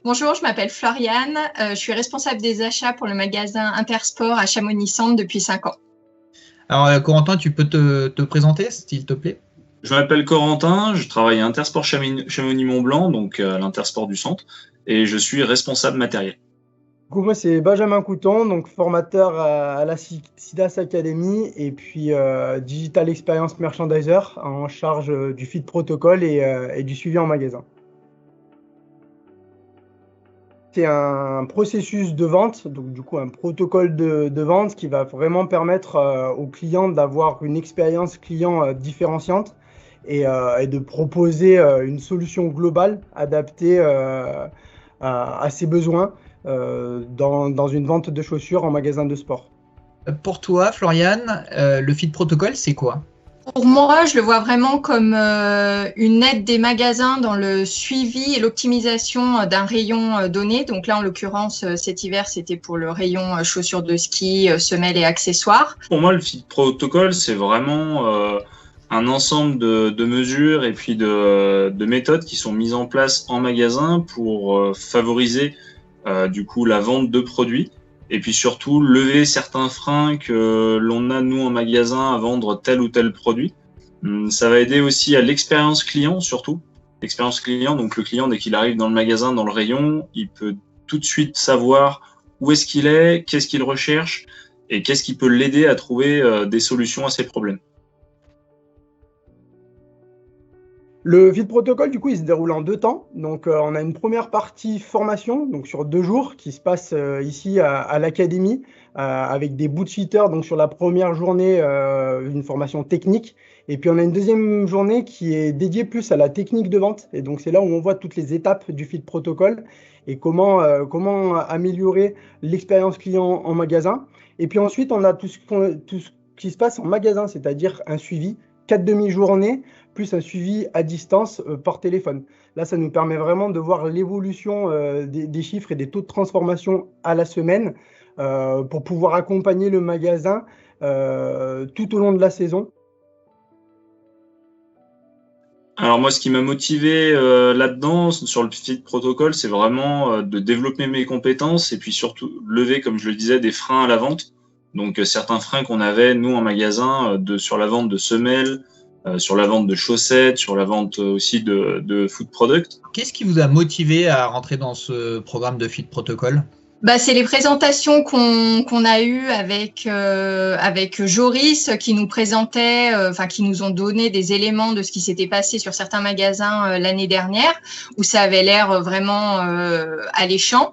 Bonjour, je m'appelle Floriane. Je suis responsable des achats pour le magasin Intersport à Chamonix-Centre depuis 5 ans. Alors, Corentin, tu peux te présenter, s'il te plaît? Je m'appelle Corentin, je travaille à Intersport Chamonix-Mont-Blanc, donc à l'Intersport du centre, et je suis responsable matériel. Du coup, moi, c'est Benjamin Couton, donc formateur à la SIDAS Academy et puis Digital Experience Merchandiser en charge du feed protocole et du suivi en magasin. C'est un processus de vente, donc du coup un protocole de vente qui va vraiment permettre aux clients d'avoir une expérience client différenciante et de proposer une solution globale adaptée à ses besoins dans une vente de chaussures en magasin de sport. Pour toi, Floriane, le feed protocol, c'est quoi? Pour moi, je le vois vraiment comme une aide des magasins dans le suivi et l'optimisation d'un rayon donné. Donc là, en l'occurrence, cet hiver, c'était pour le rayon chaussures de ski, semelles et accessoires. Pour moi, le feed protocol, c'est vraiment un ensemble de mesures et puis de méthodes qui sont mises en place en magasin pour favoriser du coup la vente de produits. Et puis surtout, lever certains freins que l'on a, nous, en magasin, à vendre tel ou tel produit. Ça va aider aussi à l'expérience client, surtout. L'expérience client, donc le client, dès qu'il arrive dans le magasin, dans le rayon, il peut tout de suite savoir où est-ce qu'il est, qu'est-ce qu'il recherche et qu'est-ce qui peut l'aider à trouver des solutions à ses problèmes. Le feed protocole, du coup, il se déroule en 2 temps. Donc, on a une première partie formation, donc sur 2 jours, qui se passe ici à l'académie, avec des bullshitters. Donc, sur la première journée, une formation technique. Et puis, on a une deuxième journée qui est dédiée plus à la technique de vente. Et donc, c'est là où on voit toutes les étapes du feed protocole et comment améliorer l'expérience client en magasin. Et puis ensuite, on a tout ce qui se passe en magasin, c'est-à-dire un suivi, 4 demi-journées, plus un suivi à distance par téléphone. Là, ça nous permet vraiment de voir l'évolution des chiffres et des taux de transformation à la semaine pour pouvoir accompagner le magasin tout au long de la saison. Alors moi, ce qui m'a motivé là-dedans, sur le feed protocole, c'est vraiment de développer mes compétences et puis surtout lever, comme je le disais, des freins à la vente. Donc certains freins qu'on avait, nous, en magasin, sur la vente de semelles, sur la vente de chaussettes, sur la vente aussi de food product. Qu'est-ce qui vous a motivé à rentrer dans ce programme de feed protocol? C'est les présentations qu'on a eues avec Joris qui nous présentait, qui nous ont donné des éléments de ce qui s'était passé sur certains magasins l'année dernière, où ça avait l'air vraiment alléchant.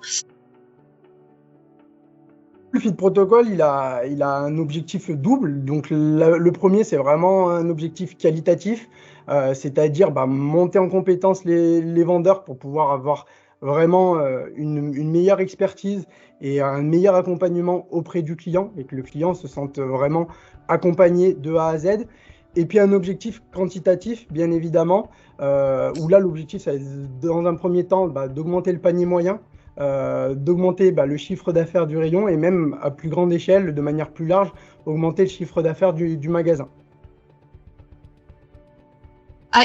Le feed protocole, il a un objectif double. Donc, le premier, c'est vraiment un objectif qualitatif, c'est-à-dire monter en compétence les vendeurs pour pouvoir avoir vraiment une meilleure expertise et un meilleur accompagnement auprès du client et que le client se sente vraiment accompagné de A à Z. Et puis un objectif quantitatif, bien évidemment, où là, l'objectif, c'est dans un premier temps d'augmenter le panier moyen, d'augmenter le chiffre d'affaires du rayon et même à plus grande échelle, de manière plus large, augmenter le chiffre d'affaires du magasin.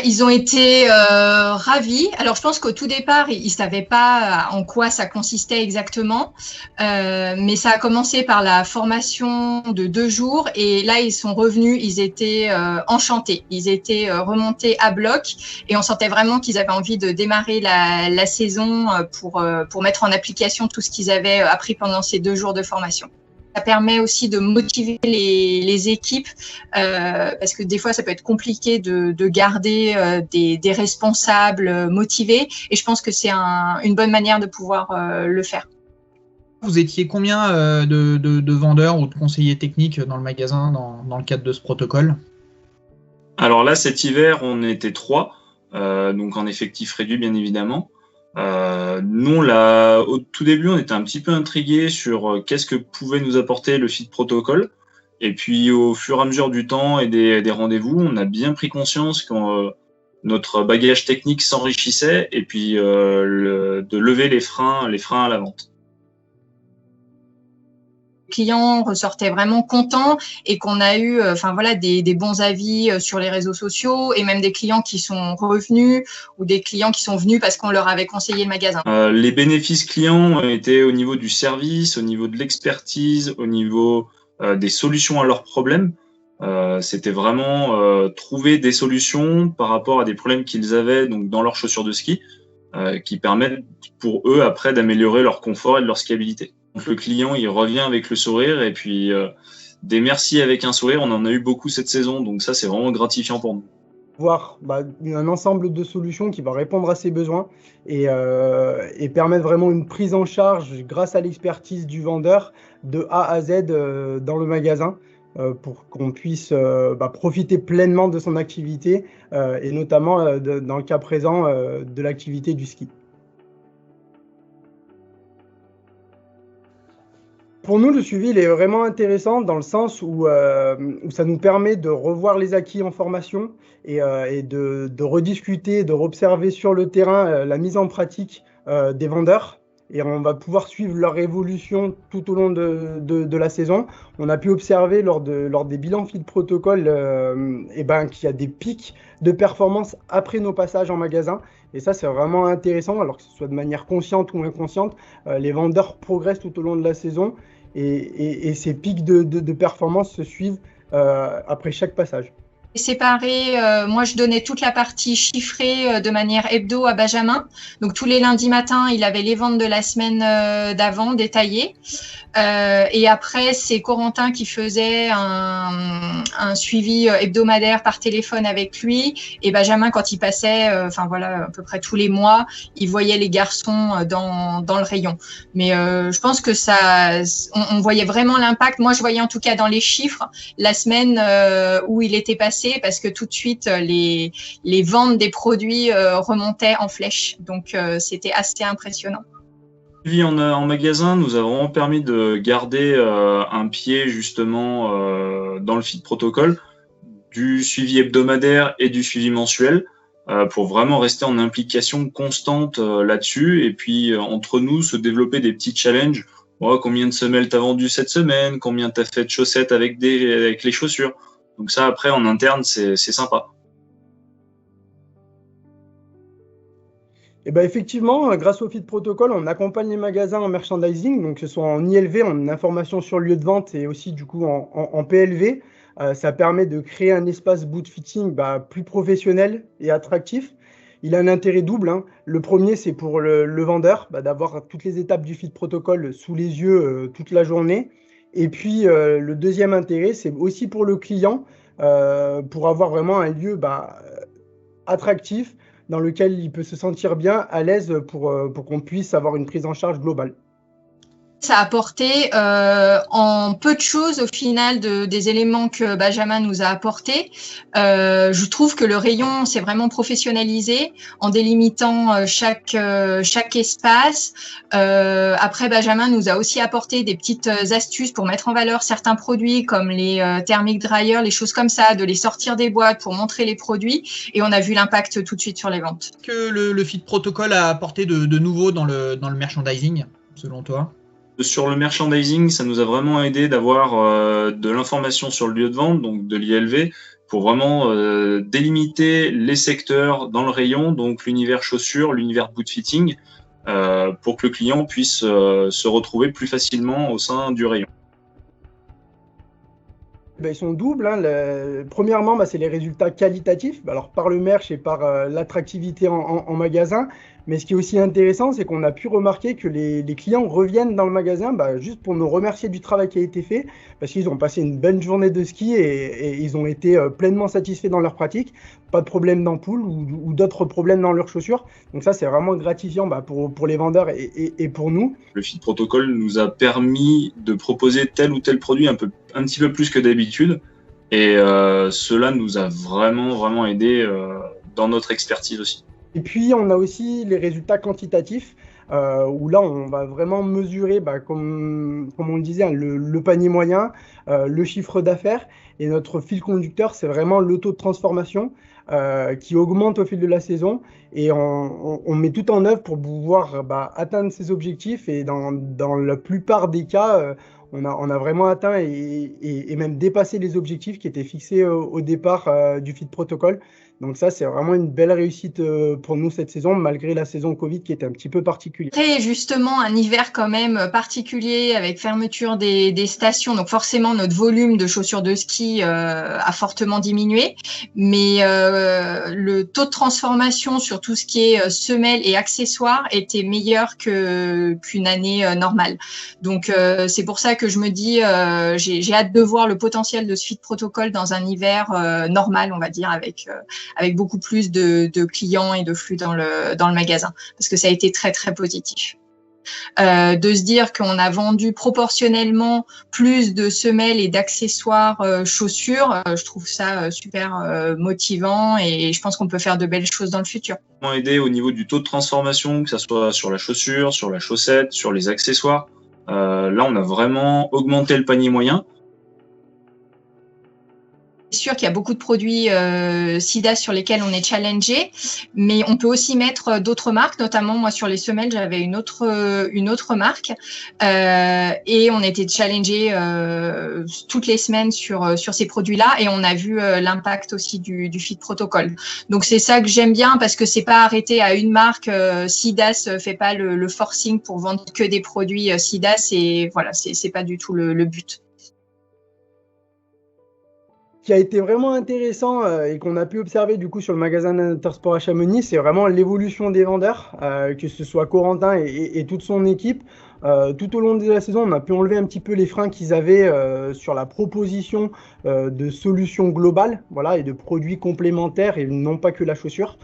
Ils ont été ravis. Alors, je pense qu'au tout départ, ils ne savaient pas en quoi ça consistait exactement. Mais ça a commencé par la formation de 2 jours. Et là, ils sont revenus, ils étaient enchantés. Ils étaient remontés à bloc. Et on sentait vraiment qu'ils avaient envie de démarrer la saison pour mettre en application tout ce qu'ils avaient appris pendant ces 2 jours de formation. Ça permet aussi de motiver les équipes parce que des fois, ça peut être compliqué de garder des responsables motivés. Et je pense que c'est une bonne manière de pouvoir le faire. Vous étiez combien de vendeurs ou de conseillers techniques dans le magasin dans le cadre de ce protocole? Alors là, cet hiver, on était 3, donc en effectif réduit, bien évidemment. Nous, au tout début, on était un petit peu intrigués sur qu'est-ce que pouvait nous apporter le feed protocole. Et puis, au fur et à mesure du temps et des rendez-vous, on a bien pris conscience que notre bagage technique s'enrichissait et puis de lever les freins à la vente. clients ressortaient vraiment contents et qu'on a eu des bons avis sur les réseaux sociaux et même des clients qui sont revenus ou des clients qui sont venus parce qu'on leur avait conseillé le magasin. Les bénéfices clients étaient au niveau du service, au niveau de l'expertise, au niveau des solutions à leurs problèmes. C'était vraiment trouver des solutions par rapport à des problèmes qu'ils avaient donc dans leurs chaussures de ski qui permettent pour eux après d'améliorer leur confort et de leur skiabilité. Donc le client il revient avec le sourire et puis des merci avec un sourire, on en a eu beaucoup cette saison, donc ça c'est vraiment gratifiant pour nous. Voir un ensemble de solutions qui va répondre à ses besoins et permettre vraiment une prise en charge grâce à l'expertise du vendeur de A à Z dans le magasin pour qu'on puisse profiter pleinement de son activité et notamment dans le cas présent de l'activité du ski. Pour nous, le suivi il est vraiment intéressant dans le sens où ça nous permet de revoir les acquis en formation et de rediscuter, de observer sur le terrain la mise en pratique des vendeurs. Et on va pouvoir suivre leur évolution tout au long de la saison. On a pu observer lors des bilans Field Protocol qu'il y a des pics de performance après nos passages en magasin. Et ça, c'est vraiment intéressant, alors que ce soit de manière consciente ou inconsciente. Les vendeurs progressent tout au long de la saison et ces pics de performance se suivent après chaque passage. Séparé, moi je donnais toute la partie chiffrée de manière hebdo à Benjamin. Donc tous les lundis matins, il avait les ventes de la semaine d'avant détaillées. Et après, c'est Corentin qui faisait un suivi hebdomadaire par téléphone avec lui. Et Benjamin, quand il passait, à peu près tous les mois, il voyait les garçons dans le rayon. Mais je pense que on voyait vraiment l'impact. Moi, je voyais en tout cas dans les chiffres la semaine où il était passé, parce que tout de suite, les ventes des produits remontaient en flèche. Donc, c'était assez impressionnant. Le suivi en magasin nous a vraiment permis de garder un pied justement dans le Field Protocol, du suivi hebdomadaire et du suivi mensuel, pour vraiment rester en implication constante là-dessus. Et puis, entre nous, se développer des petits challenges. Combien de semelles t'as vendu cette semaine? Combien t'as fait de chaussettes avec les chaussures? Donc ça, après, en interne, c'est sympa. Et effectivement, grâce au Field Protocol, on accompagne les magasins en merchandising, donc que ce soit en ILV, en information sur le lieu de vente, et aussi du coup en PLV. Ça permet de créer un espace boot fitting plus professionnel et attractif. Il a un intérêt double, hein. Le premier, c'est pour le vendeur, d'avoir toutes les étapes du Field Protocol sous les yeux toute la journée. Et puis, le deuxième intérêt, c'est aussi pour le client, pour avoir vraiment un lieu attractif dans lequel il peut se sentir bien, à l'aise pour qu'on puisse avoir une prise en charge globale. Ça a apporté en peu de choses au final des éléments que Benjamin nous a apportés. Je trouve que le rayon s'est vraiment professionnalisé en délimitant chaque espace. Après, Benjamin nous a aussi apporté des petites astuces pour mettre en valeur certains produits comme les thermic dryers, les choses comme ça, de les sortir des boîtes pour montrer les produits. Et on a vu l'impact tout de suite sur les ventes. Que le Field Protocol a apporté de nouveau dans le merchandising, selon toi? Sur le merchandising, ça nous a vraiment aidé d'avoir de l'information sur le lieu de vente, donc de l'ILV, pour vraiment délimiter les secteurs dans le rayon, donc l'univers chaussures, l'univers boot fitting, pour que le client puisse se retrouver plus facilement au sein du rayon. Ils sont doubles, hein. Premièrement, c'est les résultats qualitatifs, alors par le merch et par l'attractivité en magasin. Mais ce qui est aussi intéressant, c'est qu'on a pu remarquer que les clients reviennent dans le magasin juste pour nous remercier du travail qui a été fait, parce qu'ils ont passé une belle journée de ski et ils ont été pleinement satisfaits dans leur pratique. Pas de problème d'ampoule ou d'autres problèmes dans leurs chaussures. Donc ça, c'est vraiment gratifiant pour les vendeurs et pour nous. Le Field Protocol nous a permis de proposer tel ou tel produit un petit peu plus que d'habitude. Et cela nous a vraiment aidé dans notre expertise aussi. Et puis, on a aussi les résultats quantitatifs, où là, on va vraiment mesurer, comme on le disait, hein, le panier moyen, le chiffre d'affaires. Et notre fil conducteur, c'est vraiment le taux de transformation qui augmente au fil de la saison. Et on met tout en œuvre pour pouvoir atteindre ces objectifs. Et dans la plupart des cas, on a vraiment atteint et même dépassé les objectifs qui étaient fixés au départ du Fit Protocol. Donc ça, c'est vraiment une belle réussite pour nous cette saison, malgré la saison Covid qui était un petit peu particulière. Après, justement, un hiver quand même particulier avec fermeture des stations. Donc forcément, notre volume de chaussures de ski a fortement diminué. Mais le taux de transformation sur tout ce qui est semelles et accessoires était meilleur qu'une année normale. Donc c'est pour ça que je me dis, j'ai hâte de voir le potentiel de ce Fit Protocol dans un hiver normal, on va dire, avec beaucoup plus de clients et de flux dans le magasin, parce que ça a été très très positif. De se dire qu'on a vendu proportionnellement plus de semelles et d'accessoires chaussures, je trouve ça super motivant et je pense qu'on peut faire de belles choses dans le futur. Aider au niveau du taux de transformation, que ce soit sur la chaussure, sur la chaussette, sur les accessoires. Là, on a vraiment augmenté le panier moyen. C'est sûr qu'il y a beaucoup de produits SIDA sur lesquels on est challengé, mais on peut aussi mettre d'autres marques, notamment moi sur les semelles, j'avais une autre marque et on était challengé toutes les semaines sur ces produits-là et on a vu l'impact aussi du Fit Protocol. Donc c'est ça que j'aime bien parce que c'est pas arrêté à une marque. SIDAS fait pas le forcing pour vendre que des produits SIDAS et voilà, c'est pas du tout le but. Qui a été vraiment intéressant et qu'on a pu observer du coup sur le magasin d'Intersport à Chamonix, c'est vraiment l'évolution des vendeurs, que ce soit Corentin et toute son équipe. Tout au long de la saison, on a pu enlever un petit peu les freins qu'ils avaient sur la proposition de solutions globales, voilà, et de produits complémentaires et non pas que la chaussure.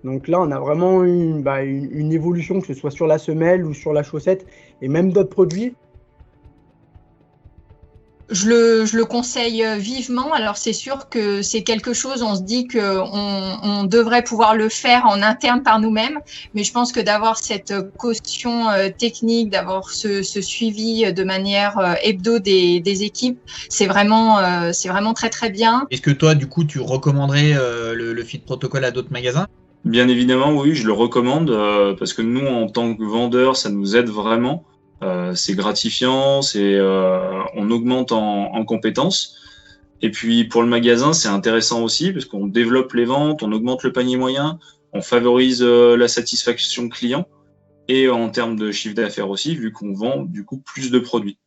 Donc là, on a vraiment une évolution, que ce soit sur la semelle ou sur la chaussette et même d'autres produits. Je le conseille vivement. Alors c'est sûr que c'est quelque chose, on se dit qu'on devrait pouvoir le faire en interne par nous-mêmes, mais je pense que d'avoir cette caution technique, d'avoir ce suivi de manière hebdo des équipes, c'est vraiment très très bien. Est-ce que toi, du coup, tu recommanderais le Fit Protocol à d'autres magasins? Bien évidemment, oui, je le recommande parce que nous, en tant que vendeurs, ça nous aide vraiment. C'est gratifiant, on augmente en compétences. Et puis pour le magasin, c'est intéressant aussi parce qu'on développe les ventes, on augmente le panier moyen, on favorise la satisfaction client et en termes de chiffre d'affaires aussi, vu qu'on vend du coup plus de produits.